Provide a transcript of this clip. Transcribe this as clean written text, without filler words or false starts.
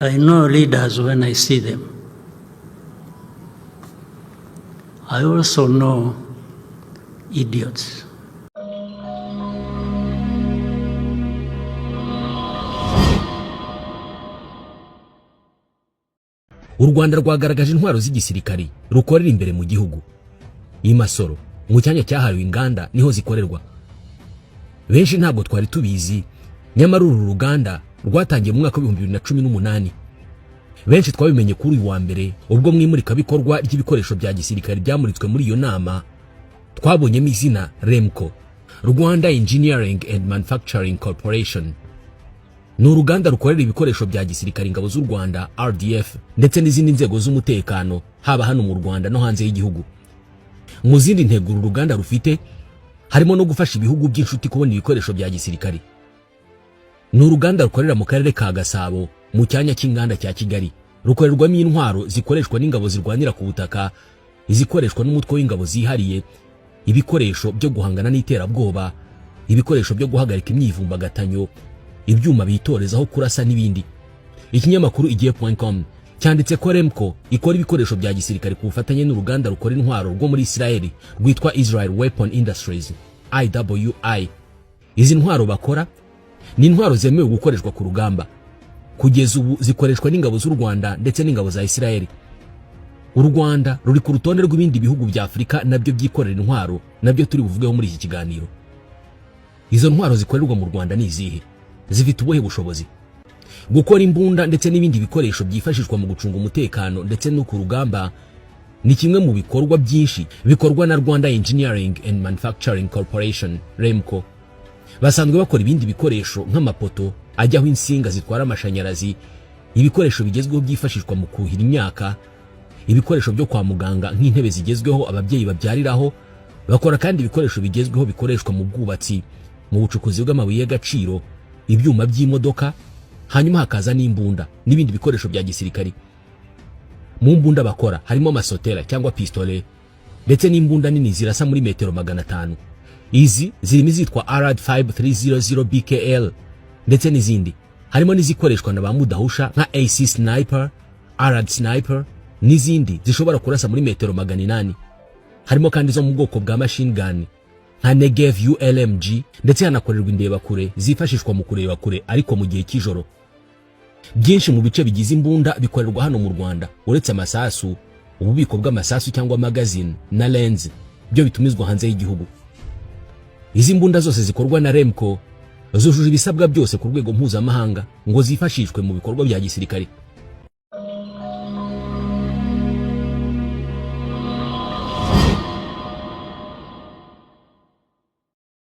I know leaders when I see them. I also know idiots. U Rwanda rwagaragaje intwaro z'igisirikari rukorera imbere mu gihugu. I Masoro mu cyanya cyahariwe inganda niho zikorerwa. Benshi ntabwo twari tubizi, nyamara uru ruganda rwatangiye mu mwaka wa 2018. Benshi twabimenye kuri uyu wa mbere ubwo mwimurika bikorwa ry'ibikoresho bya gisirikari byamuritswe muri iyo nama. Twabonyemo izina REMCO, Rwanda Engineering and Manufacturing Corporation. Ni uruganda rukorera ibikoresho bya gisirikari ingabo z'u Rwanda RDF ndetse n'izindi nzego z'umutekano haba hano mu Rwanda no hanze y'igihugu. Mu zindi ntego uru ruganda rufite harimo no gufasha ibihugu by'inshuti kubona ibikoresho bya gisirikari. Ni uruganda rukorera mu karere ka Gasabo mu cyanya cy'inganda cya Kigali. Rukorerwamo intwaro zikoreshwa n'ingabo zirwanira ku butaka, izikoreshwa n'umutwe w'ingabo zihariye, ibikoresho byo guhangana n'iterabwoba, ibikoresho byo guhagarika imyivumbagatanyo, ibyuma bitorezaho kurasa n'ibindi. Ikinyamakuru igihe.com cyanditse ko REMCO ikora ibikoresho bya gisirikare ku bufatanye n'uruganda rukora intwaro rwo muri Israel rwitwa Israel Weapon Industries IWI. Izi ntwaro bakora ni intwaro zemewe gukoreshwa ku rugamba. Kugeza ubu zikoreshwa n'ingabo z'u Rwanda ndetse n'ingabo za Israel. U Rwanda ruri ku rutonde rw'ibindi bihugu bya Afrika nabyo byikorera intwaro, nabyo turi buvugeho muri iki kiganiro. Izo ntwaro zikorerwa mu Rwanda ni izihe? Zifite ubuhe bushobozi? Gukora imbunda ndetse n'ibindi bikoresho byifashishwa mu gucunga umutekano ndetse no ku rugamba ni kimwe mu bikorwa byinshi bikorwa na Rwanda Engineering and Manufacturing Corporation REMCO. Basanzwe bakora ibindi bikoresho nk'amapoto ajyaho insinga zitwara amashanyarazi, ibikoresho bigezweho byifashishwa mu kuhira imyaka, ibikoresho byo kwa muganga nk'intebe zigezweho ababyeyi babyariraho. Bakora kandi ibikoresho bigezweho bikoreshwa mu bwubatsi, mu bucukuzi bw'amabuye y'agaciro, ibyuma by'imodoka, hanyuma hakaza n'imbunda n'ibindi bikoresho bya gisirikari. Mu mbunda bakora harimo amasotera cyangwa pistole ndetse n'imbunda nini zirasa muri metero 500. Izi zirimo izitwa Arad 5300 BKL ndetse n'izindi. Harimo n'izikoreshwa na ba mudahusha nka AC Sniper, Arad Sniper n'izindi zishobora kurasa muri metero 800. Harimo kandi zo mu bwoko bwa machine gun nka Negev ULMG ndetse hanakorerwa indebakure zifashishwa mu kureba kure ariko mu gihe cy'ijoro. Byinshi mu bice bigize imbunda bikorerwa hano mu Rwanda, uretse amasasu, ububiko bw'amasasu cyangwa magazine na lens byo bitumizwa hanze y'igihugu. Izi mbunda zose zikorwa na REMCO zujuje ibisabwa byose ku rwego mpuzamahanga ngo zifashishwe mu bikorwa bya gisirikare.